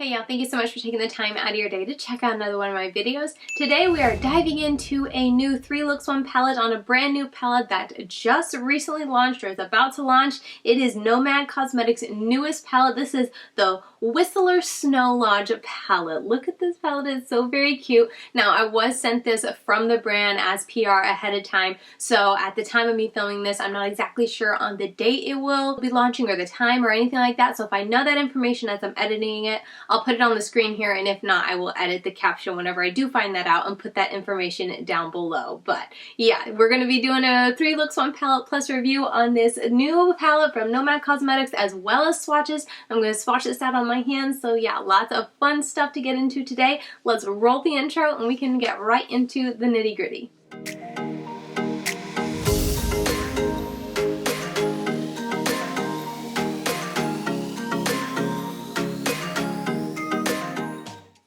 Hey y'all, thank you so much for taking the time out of your day to check out another one of my videos. Today we are diving into a new 3 Looks 1 palette on a brand new palette that just recently launched or is about to launch. It is Nomad Cosmetics' newest palette. This is the Whistler Snow Lodge palette. Look at this palette, it's so very cute. Now I was sent this from the brand as PR ahead of time, so at the time of me filming this I'm not exactly sure on the date it will be launching or the time or anything like that, so if I know that information as I'm editing it, I'll put it on the screen here, and if not, I will edit the caption whenever I do find that out and put that information down below. But yeah, we're going to be doing a 3 Looks 1 palette plus review on this new palette from Nomad Cosmetics as well as Swatches. I'm going to swatch this out on my hands, so yeah, lots of fun stuff to get into today. Let's roll the intro and we can get right into the nitty-gritty.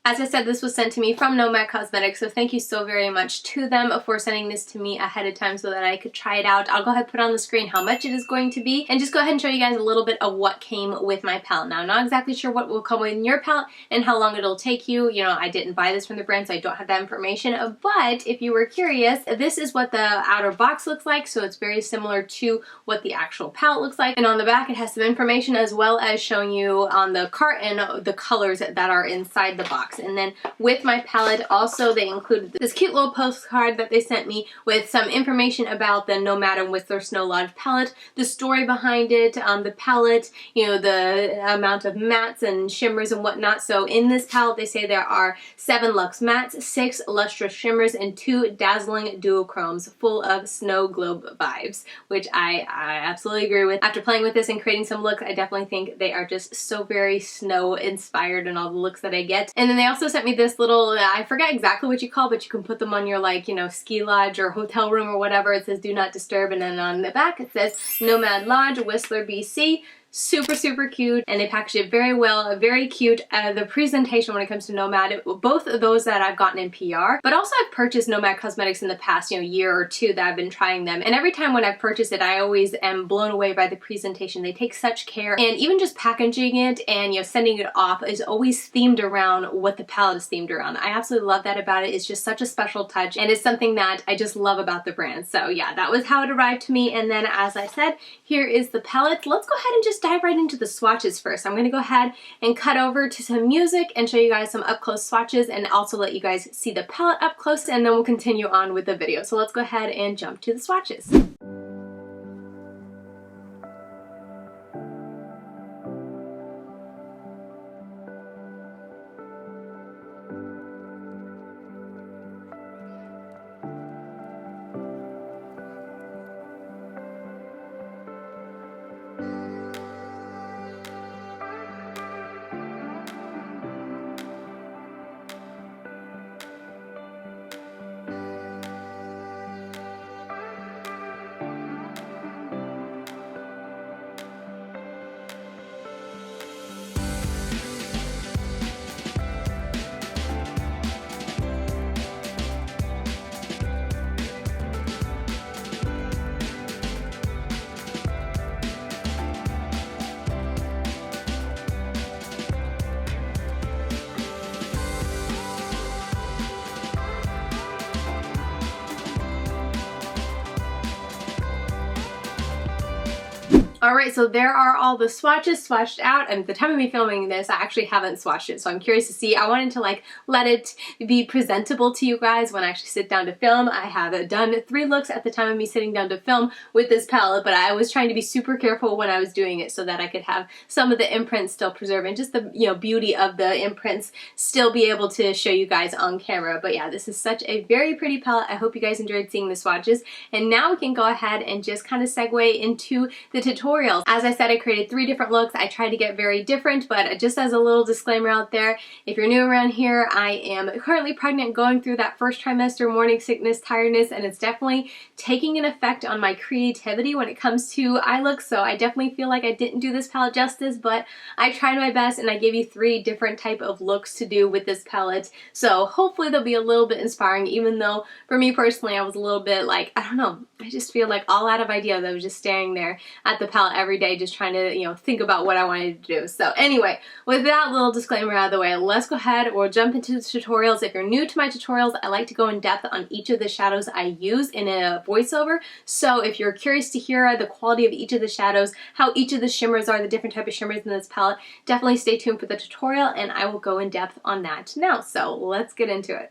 As I said, this was sent to me from Nomad Cosmetics, so thank you so very much to them for sending this to me ahead of time so that I could try it out. I'll go ahead and put on the screen how much it is going to be, and just go ahead and show you guys a little bit of what came with my palette. Now, I'm not exactly sure what will come in your palette and how long it'll take you. You know, I didn't buy this from the brand, so I don't have that information, but if you were curious, this is what the outer box looks like, so it's very similar to what the actual palette looks like. And on the back, it has some information as well as showing you on the carton the colors that are inside the box. And then with my palette also they included this cute little postcard that they sent me with some information about the Nomad and Whistler Snow Lodge palette, the story behind it, the palette, you know, the amount of mattes and shimmers and whatnot. So in this palette they say there are 7 luxe mattes, 6 lustrous shimmers, and 2 dazzling duochromes full of snow globe vibes, which I absolutely agree with. After playing with this and creating some looks, I definitely think they are just so very snow inspired in all the looks that I get. And then they also sent me this little, I forget exactly what you call, but you can put them on your, like, you know, ski lodge or hotel room or whatever. It says do not disturb, and then on the back it says Nomad Lodge, Whistler, BC. Super, super cute, and they packaged it very well, very cute. The presentation when it comes to Nomad, both of those that I've gotten in PR, but also I've purchased Nomad Cosmetics in the past, you know, year or two that I've been trying them, and every time when I've purchased it, I always am blown away by the presentation. They take such care, and even just packaging it and, you know, sending it off is always themed around what the palette is themed around. I absolutely love that about it. It's just such a special touch, and it's something that I just love about the brand. So yeah, that was how it arrived to me, and then as I said, here is the palette. Let's go ahead and just dive right into the swatches first. I'm going to go ahead and cut over to some music and show you guys some up close swatches and also let you guys see the palette up close, and then we'll continue on with the video. So let's go ahead and jump to the swatches. Alright, so there are all the swatches swatched out, and at the time of me filming this, I actually haven't swatched it, so I'm curious to see. I wanted to like let it be presentable to you guys when I actually sit down to film. I have done 3 looks at the time of me sitting down to film with this palette, but I was trying to be super careful when I was doing it so that I could have some of the imprints still preserved and just the, you know, beauty of the imprints still be able to show you guys on camera. But yeah, this is such a very pretty palette. I hope you guys enjoyed seeing the swatches, and now we can go ahead and just kind of segue into the tutorial. As I said, I created 3 different looks. I tried to get very different, but just as a little disclaimer out there, if you're new around here, I am currently pregnant, going through that first trimester morning sickness, tiredness, and it's definitely taking an effect on my creativity when it comes to eye looks, so I definitely feel like I didn't do this palette justice, but I tried my best and I gave you 3 different type of looks to do with this palette, so hopefully they'll be a little bit inspiring, even though for me personally I was a little bit like, I don't know, I just feel like all out of ideas. I was just staring there at the palette palette every day just trying to, you know, think about what I wanted to do. So anyway, with that little disclaimer out of the way, let's go ahead or jump into the tutorials. If you're new to my tutorials, I like to go in depth on each of the shadows I use in a voiceover. So if you're curious to hear the quality of each of the shadows, how each of the shimmers are, the different type of shimmers in this palette, definitely stay tuned for the tutorial and I will go in depth on that now. So let's get into it.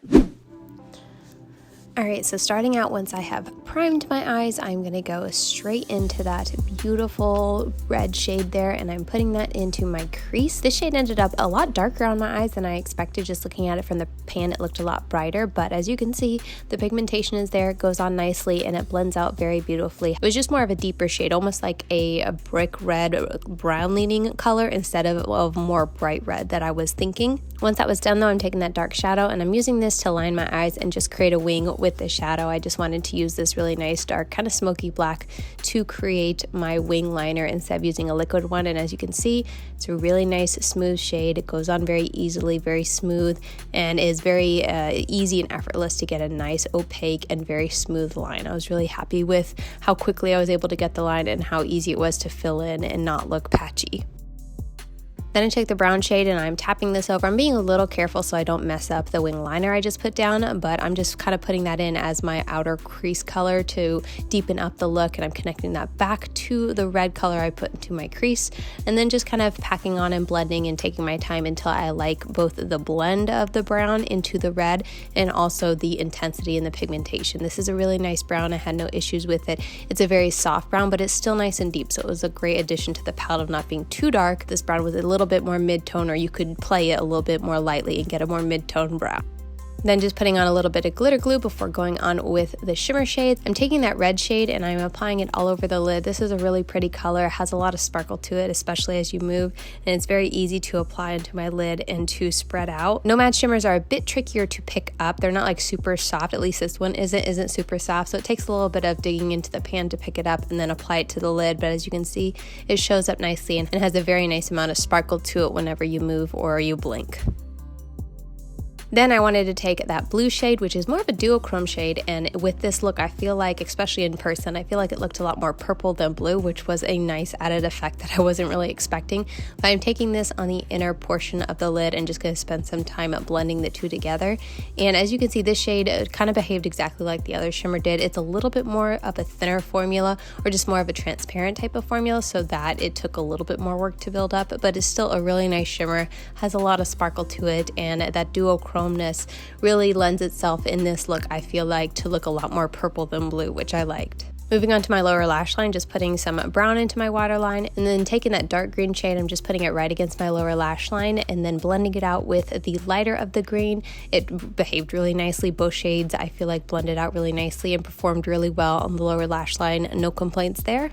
Alright, so starting out, once I have primed my eyes, I'm going to go straight into that beautiful red shade there, and I'm putting that into my crease. This shade ended up a lot darker on my eyes than I expected. Just looking at it from the pan, it looked a lot brighter, but as you can see, the pigmentation is there, it goes on nicely, and it blends out very beautifully. It was just more of a deeper shade, almost like a brick red, brown leaning color instead of more bright red that I was thinking. Once that was done though, I'm taking that dark shadow and I'm using this to line my eyes and just create a wing with the shadow. I just wanted to use this really nice dark kind of smoky black to create my wing liner instead of using a liquid one, and as you can see, it's a really nice smooth shade. It goes on very easily, very smooth, and is very easy and effortless to get a nice opaque and very smooth line. I was really happy with how quickly I was able to get the line and how easy it was to fill in and not look patchy. Then I take the brown shade and I'm tapping this over. I'm being a little careful so I don't mess up the wing liner I just put down, but I'm just kind of putting that in as my outer crease color to deepen up the look, and I'm connecting that back to the red color I put into my crease, and then just kind of packing on and blending and taking my time until I like both the blend of the brown into the red and also the intensity and the pigmentation. This is a really nice brown. I had no issues with it. It's a very soft brown, but it's still nice and deep, so it was a great addition to the palette of not being too dark. This brown was a little bit more mid-tone, or you could play it a little bit more lightly and get a more mid-tone brown. Then just putting on a little bit of glitter glue before going on with the shimmer shade. I'm taking that red shade and I'm applying it all over the lid. This is a really pretty color. It has a lot of sparkle to it, especially as you move, and it's very easy to apply into my lid and to spread out. Nomad shimmers are a bit trickier to pick up. They're not like super soft, at least this one isn't super soft, so it takes a little bit of digging into the pan to pick it up and then apply it to the lid, but as you can see, it shows up nicely and has a very nice amount of sparkle to it whenever you move or you blink. Then I wanted to take that blue shade, which is more of a duochrome shade, and with this look I feel like, especially in person, I feel like it looked a lot more purple than blue, which was a nice added effect that I wasn't really expecting. But I'm taking this on the inner portion of the lid and just going to spend some time blending the two together. And as you can see, this shade kind of behaved exactly like the other shimmer did. It's a little bit more of a thinner formula, or just more of a transparent type of formula, so that it took a little bit more work to build up, but it's still a really nice shimmer, has a lot of sparkle to it, and that duochrome really lends itself in this look, I feel like, to look a lot more purple than blue, which I liked. Moving on to my lower lash line, just putting some brown into my waterline, and then taking that dark green shade, I'm just putting it right against my lower lash line and then blending it out with the lighter of the green. It behaved really nicely. Both shades I feel like blended out really nicely and performed really well on the lower lash line. No complaints there.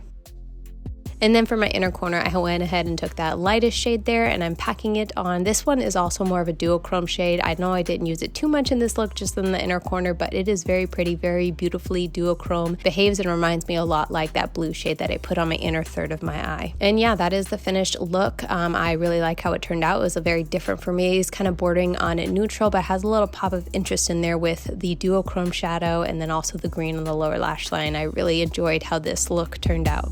And then for my inner corner, I went ahead and took that lightest shade there and I'm packing it on. This one is also more of a duochrome shade. I know I didn't use it too much in this look, just in the inner corner, but it is very pretty, very beautifully duochrome. Behaves and reminds me a lot like that blue shade that I put on my inner third of my eye. And yeah, that is the finished look. I really like how it turned out. It was a very different for me. It's kind of bordering on a neutral, but has a little pop of interest in there with the duochrome shadow and then also the green on the lower lash line. I really enjoyed how this look turned out.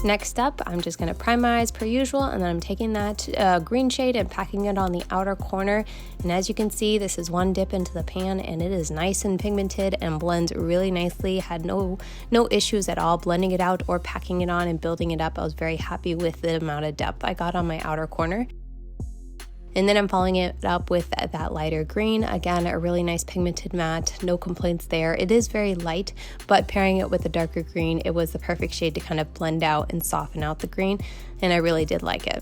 Next up, I'm just going to prime my eyes per usual, and then I'm taking that green shade and packing it on the outer corner. And as you can see, this is one dip into the pan, and it is nice and pigmented and blends really nicely. Had no issues at all blending it out or packing it on and building it up. I was very happy with the amount of depth I got on my outer corner. And then I'm following it up with that lighter green. Again, a really nice pigmented matte, no complaints there. It is very light, but pairing it with the darker green, it was the perfect shade to kind of blend out and soften out the green, and I really did like it.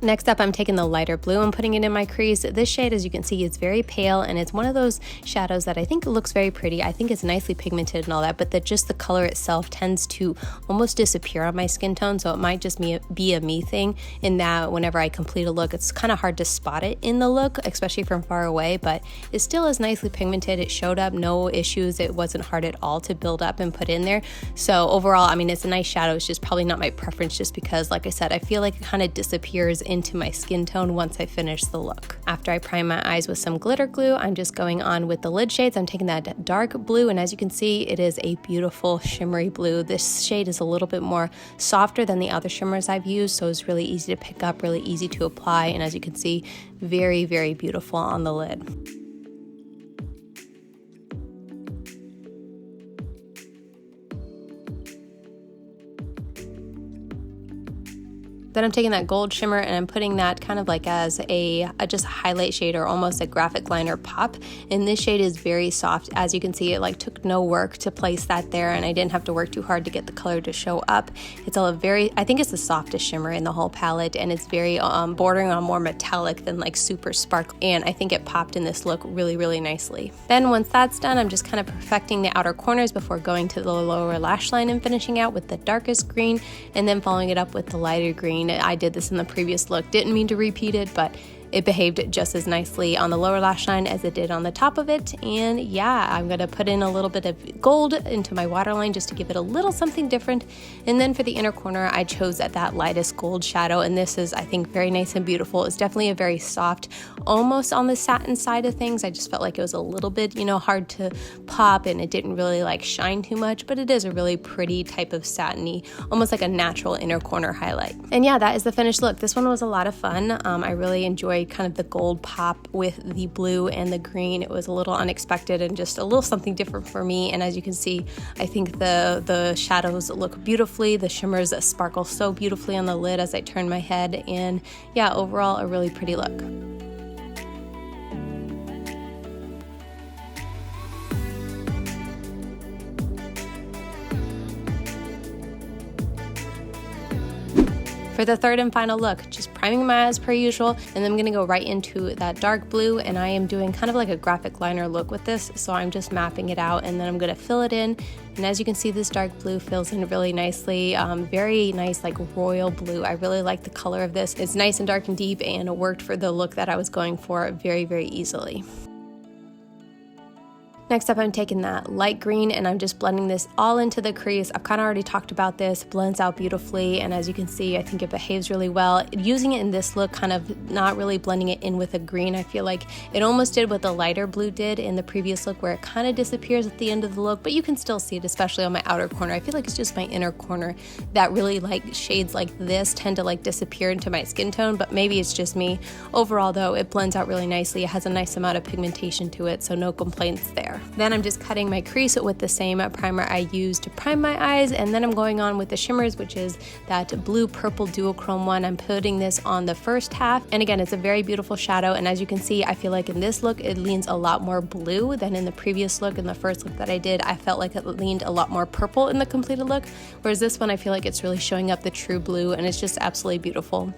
Next up, I'm taking the lighter blue and putting it in my crease. This shade, as you can see, is very pale, and it's one of those shadows that I think looks very pretty. I think it's nicely pigmented and all that, but just the color itself tends to almost disappear on my skin tone, so it might just be a me thing in that whenever I complete a look, it's kind of hard to spot it in the look, especially from far away, but it still is nicely pigmented. It showed up, no issues. It wasn't hard at all to build up and put in there. So overall, I mean, it's a nice shadow. It's just probably not my preference just because, like I said, I feel like it kind of disappears into my skin tone once I finish the look. After I prime my eyes with some glitter glue, I'm just going on with the lid shades. I'm taking that dark blue, and as you can see, it is a beautiful shimmery blue. This shade is a little bit more softer than the other shimmers I've used, so it's really easy to pick up, really easy to apply, and as you can see, very, very beautiful on the lid. Then I'm taking that gold shimmer and I'm putting that kind of like as a just a highlight shade or almost a graphic liner pop. And this shade is very soft. As you can see, it like took no work to place that there, and I didn't have to work too hard to get the color to show up. It's all I think it's the softest shimmer in the whole palette, and it's very bordering on more metallic than like super sparkly, and I think it popped in this look really, really nicely. Then once that's done, I'm just kind of perfecting the outer corners before going to the lower lash line and finishing out with the darkest green, and then following it up with the lighter green. I did this in the previous look, didn't mean to repeat it, but it behaved just as nicely on the lower lash line as it did on the top of it. And yeah, I'm gonna put in a little bit of gold into my waterline just to give it a little something different. And then for the inner corner, I chose that lightest gold shadow, and this is, I think, very nice and beautiful. It's definitely a very soft, almost on the satin side of things. I just felt like it was a little bit, you know, hard to pop, and it didn't really like shine too much, but it is a really pretty type of satiny, almost like a natural inner corner highlight. And yeah, that is the finished look. This one was a lot of fun. I really enjoyed kind of the gold pop with the blue and the green. It was a little unexpected and just a little something different for me. And as you can see, I think the shadows look beautifully. The shimmers sparkle so beautifully on the lid as I turn my head. And yeah, overall, a really pretty look. For the third and final look, just priming my eyes per usual, and then I'm gonna go right into that dark blue, and I am doing kind of like a graphic liner look with this, so I'm just mapping it out, and then I'm gonna fill it in. And as you can see, this dark blue fills in really nicely, very nice, like royal blue. I really like the color of this. It's nice and dark and deep, and it worked for the look that I was going for very, very easily. Next up, I'm taking that light green and I'm just blending this all into the crease. I've kind of already talked about this, blends out beautifully, and as you can see, I think it behaves really well. Using it in this look, kind of not really blending it in with a green, I feel like it almost did what the lighter blue did in the previous look, where it kind of disappears at the end of the look, but you can still see it, especially on my outer corner. I feel like it's just my inner corner that really like shades like this tend to like disappear into my skin tone, but maybe it's just me. Overall though, it blends out really nicely. It has a nice amount of pigmentation to it, so no complaints there. Then I'm just cutting my crease with the same primer I used to prime my eyes, and then I'm going on with the shimmers, which is that blue purple duochrome one. I'm putting this on the first half, and again, it's a very beautiful shadow, and as you can see, I feel like in this look it leans a lot more blue than in the previous look. In the first look that I did, I felt like it leaned a lot more purple in the completed look, whereas this one I feel like it's really showing up the true blue, and it's just absolutely beautiful.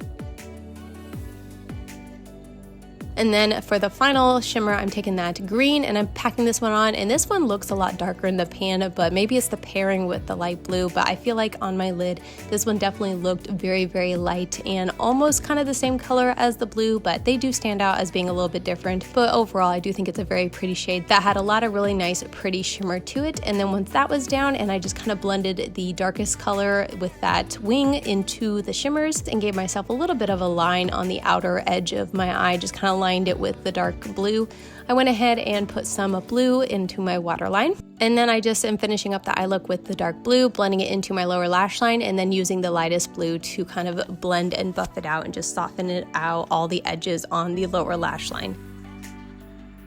And then for the final shimmer, I'm taking that green and I'm packing this one on, and this one looks a lot darker in the pan, but maybe it's the pairing with the light blue, but I feel like on my lid, this one definitely looked very, very light and almost kind of the same color as the blue, but they do stand out as being a little bit different. But overall, I do think it's a very pretty shade that had a lot of really nice, pretty shimmer to it. And then once that was down, and I just kind of blended the darkest color with that wing into the shimmers and gave myself a little bit of a line on the outer edge of my eye, just kind of lined it with the dark blue. I went ahead and put some blue into my waterline, and then I just am finishing up the eye look with the dark blue, blending it into my lower lash line, and then using the lightest blue to kind of blend and buff it out and just soften it out, all the edges on the lower lash line.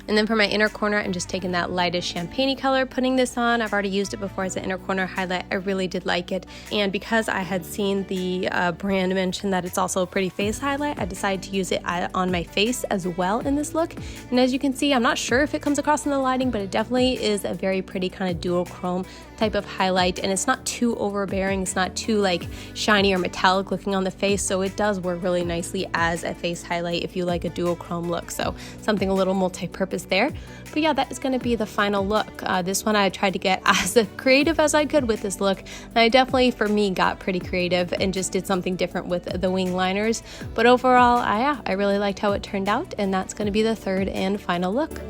And then for my inner corner, I'm just taking that lightest champagne color, putting this on. I've already used it before as an inner corner highlight. I really did like it. And because I had seen the brand mention that it's also a pretty face highlight, I decided to use it on my face as well in this look. And as you can see, I'm not sure if it comes across in the lighting, but it definitely is a very pretty kind of dual chrome type of highlight, and it's not too overbearing, it's not too like shiny or metallic looking on the face, so it does work really nicely as a face highlight if you like a duochrome look, so something a little multi-purpose there. But yeah, that is going to be the final look. This one I tried to get as creative as I could with this look, and I definitely, for me, got pretty creative and just did something different with the wing liners. But overall, I really liked how it turned out, and that's going to be the third and final look.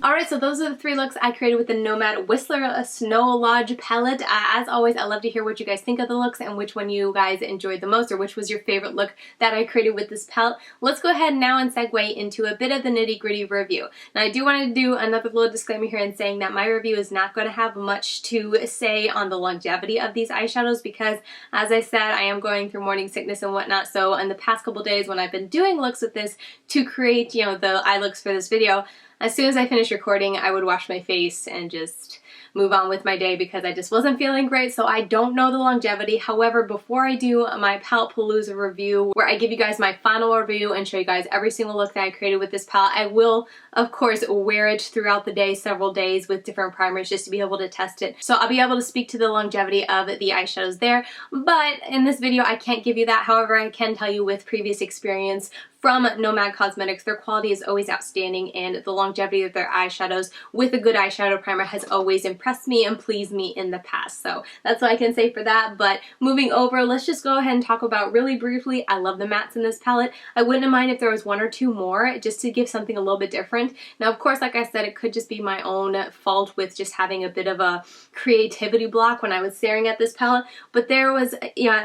Alright, so those are the 3 looks I created with the Nomad Whistler Snow Lodge palette. As always, I love to hear what you guys think of the looks and which one you guys enjoyed the most, or which was your favorite look that I created with this palette. Let's go ahead now and segue into a bit of the nitty-gritty review. Now, I do want to do another little disclaimer here in saying that my review is not going to have much to say on the longevity of these eyeshadows because, as I said, I am going through morning sickness and whatnot, so in the past couple days when I've been doing looks with this to create, you know, the eye looks for this video, as soon as I finished recording, I would wash my face and just move on with my day because I just wasn't feeling great, so I don't know the longevity. However, before I do my palette palooza review, where I give you guys my final review and show you guys every single look that I created with this palette, I will, of course, wear it throughout the day, several days with different primers just to be able to test it. So I'll be able to speak to the longevity of the eyeshadows there, but in this video I can't give you that. However, I can tell you with previous experience from Nomad Cosmetics, their quality is always outstanding, and the longevity of their eyeshadows with a good eyeshadow primer has always impressed me and pleased me in the past. So that's what I can say for that. But moving over, let's just go ahead and talk about really briefly, I love the mattes in this palette. I wouldn't mind if there was 1 or 2 more just to give something a little bit different. Now, of course, like I said, it could just be my own fault with just having a bit of a creativity block when I was staring at this palette, but there was,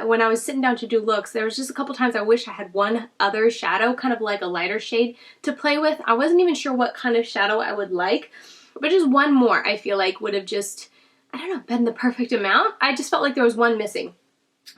when I was sitting down to do looks, there was just a couple times I wish I had one other shadow, kind of like a lighter shade to play with. I wasn't even sure what kind of shadow I would like, but just one more I feel like would have just, I don't know, been the perfect amount. I just felt like there was one missing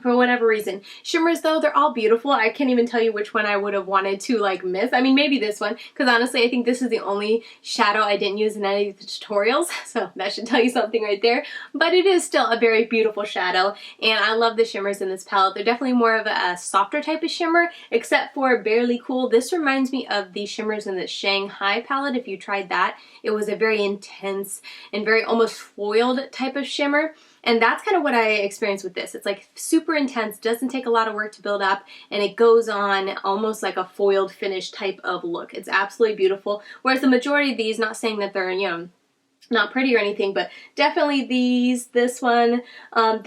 for whatever reason. Shimmers though, they're all beautiful. I can't even tell you which one I would have wanted to like miss. I mean, maybe this one, because honestly I think this is the only shadow I didn't use in any of the tutorials, so that should tell you something right there. But it is still a very beautiful shadow, and I love the shimmers in this palette. They're definitely more of a softer type of shimmer, except for Barely Cool. This reminds me of the shimmers in the Shanghai palette. If you tried that, it was a very intense and very almost foiled type of shimmer. And that's kind of what I experienced with this. It's like super intense, doesn't take a lot of work to build up, and it goes on almost like a foiled finish type of look. It's absolutely beautiful. Whereas the majority of these, not saying that they're, you know, not pretty or anything, but definitely these, this one are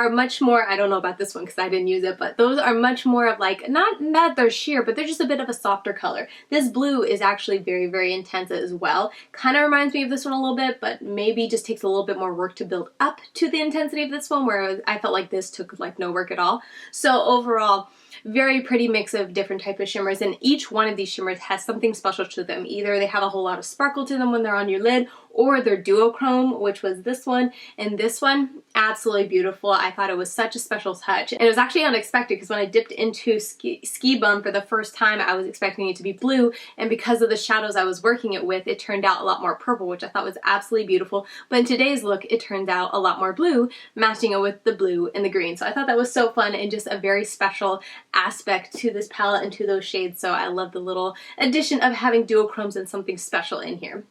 much more, I don't know about this one because I didn't use it, but those are much more of like, not that they're sheer, but they're just a bit of a softer color. This blue is actually very, very intense as well. Kind of reminds me of this one a little bit, but maybe just takes a little bit more work to build up to the intensity of this one, where I felt like this took like no work at all. So overall, very pretty mix of different type of shimmers, and each one of these shimmers has something special to them. Either they have a whole lot of sparkle to them when they're on your lid, or they're duochrome, which was this one and this one. Absolutely beautiful. I thought it was such a special touch, and it was actually unexpected because when I dipped into Ski Bum for the first time, I was expecting it to be blue, and because of the shadows I was working it with, it turned out a lot more purple, which I thought was absolutely beautiful. But in today's look, it turns out a lot more blue, matching it with the blue and the green. So I thought that was so fun and just a very special aspect to this palette and to those shades. So I love the little addition of having duochromes and something special in here.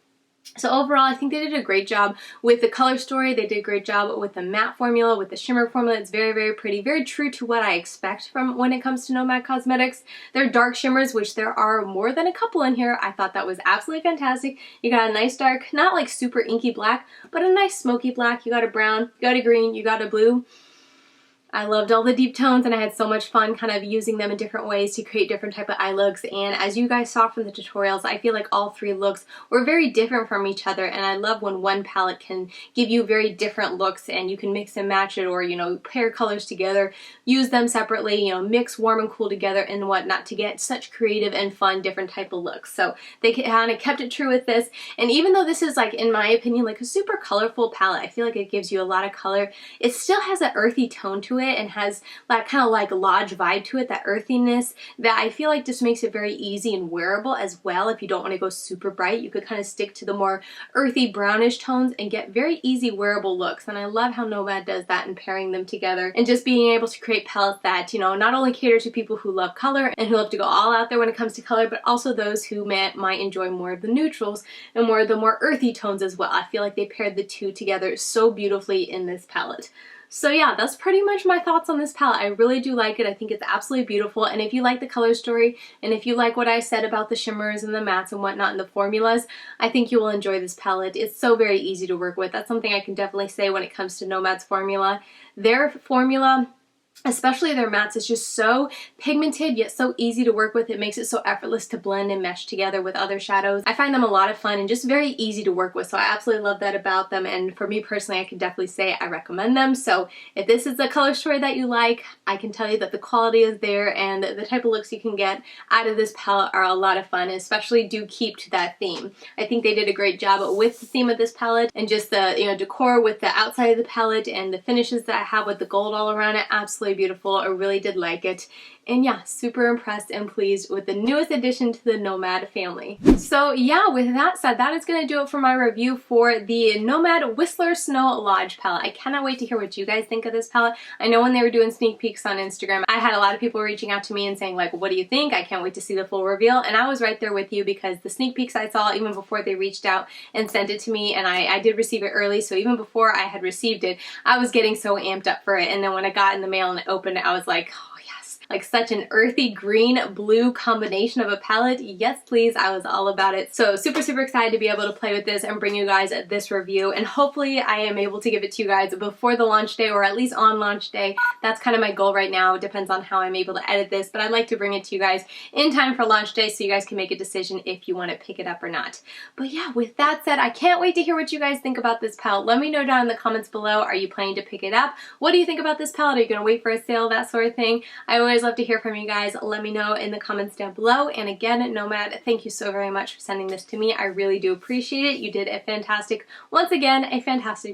So overall, I think they did a great job with the color story. They did a great job with the matte formula, with the shimmer formula. It's very, very pretty, very true to what I expect from when it comes to Nomad Cosmetics. Their dark shimmers, which there are more than a couple in here, I thought that was absolutely fantastic. You got a nice dark, not like super inky black, but a nice smoky black. You got a brown, you got a green, you got a blue. I loved all the deep tones, and I had so much fun kind of using them in different ways to create different type of eye looks. And as you guys saw from the tutorials, I feel like all 3 looks were very different from each other, and I love when one palette can give you very different looks and you can mix and match it, or, you know, pair colors together, use them separately, you know, mix warm and cool together and whatnot to get such creative and fun different type of looks. So they kind of kept it true with this, and even though this is, like, in my opinion, like a super colorful palette, I feel like it gives you a lot of color, it still has that earthy tone to it. it and has that kind of like lodge vibe to it, that earthiness that I feel like just makes it very easy and wearable as well. If you don't want to go super bright, you could kind of stick to the more earthy brownish tones and get very easy wearable looks. And I love how Nomad does that and pairing them together and just being able to create palettes that, you know, not only cater to people who love color and who love to go all out there when it comes to color, but also those who might enjoy more of the neutrals and more of the more earthy tones as well. I feel like they paired the two together so beautifully in this palette. So yeah, that's pretty much my thoughts on this palette. I really do like it. I think it's absolutely beautiful. And if you like the color story, and if you like what I said about the shimmers and the mattes and whatnot and the formulas, I think you will enjoy this palette. It's so very easy to work with. That's something I can definitely say when it comes to Nomad's formula. Their formula, especially their mattes, is just so pigmented yet so easy to work with. It makes it so effortless to blend and mesh together with other shadows. I find them a lot of fun and just very easy to work with, so I absolutely love that about them. And for me personally, I can definitely say I recommend them. So if this is a color story that you like, I can tell you that the quality is there and the type of looks you can get out of this palette are a lot of fun, and especially do keep to that theme. I think they did a great job with the theme of this palette and just the, you know, decor with the outside of the palette and the finishes that I have with the gold all around it. Absolutely beautiful. I really did like it. And yeah, super impressed and pleased with the newest addition to the Nomad family. So yeah, with that said, that is going to do it for my review for the Nomad Whistler Snow Lodge palette. I cannot wait to hear what you guys think of this palette. I know when they were doing sneak peeks on Instagram, I had a lot of people reaching out to me and saying like, what do you think? I can't wait to see the full reveal. And I was right there with you, because the sneak peeks I saw even before they reached out and sent it to me, and I did receive it early, so even before I had received it, I was getting so amped up for it. And then when I got in the mail and I opened it, I was like, oh yes, like such an earthy green blue combination of a palette. Yes please, I was all about it. So super excited to be able to play with this and bring you guys this review, and hopefully I am able to give it to you guys before the launch day, or at least on launch day. That's kind of my goal right now. It depends on how I'm able to edit this, but I'd like to bring it to you guys in time for launch day so you guys can make a decision if you want to pick it up or not. But yeah, with that said, I can't wait to hear what you guys think about this palette. Let me know down in the comments below. Are you planning to pick it up? What do you think about this palette? Are you going to wait for a sale? That sort of thing. I always love to hear from you guys. Let me know in the comments down below. And again, Nomad, thank you so very much for sending this to me. I really do appreciate it. You did a fantastic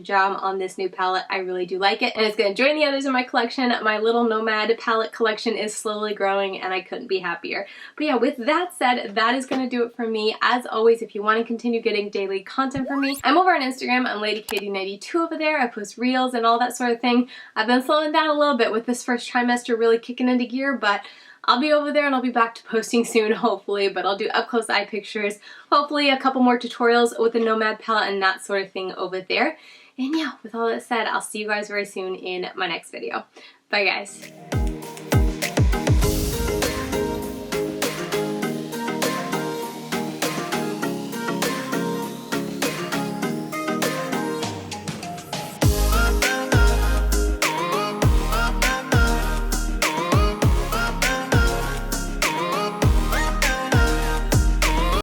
job on this new palette. I really do like it, and it's going to join the others in my collection. My little Nomad palette collection is slowly growing, and I couldn't be happier. But yeah, with that said, that is going to do it for me. As always, if you want to continue getting daily content from me, I'm over on Instagram. I'm LadyKatie92 over there. I post reels and all that sort of thing. I've been slowing down a little bit with this first trimester really kicking into gear, but I'll be over there and I'll be back to posting soon, hopefully, but I'll do up close eye pictures, hopefully a couple more tutorials with the Nomad palette and that sort of thing over there. And yeah, with all that said, I'll see you guys very soon in my next video. Bye guys.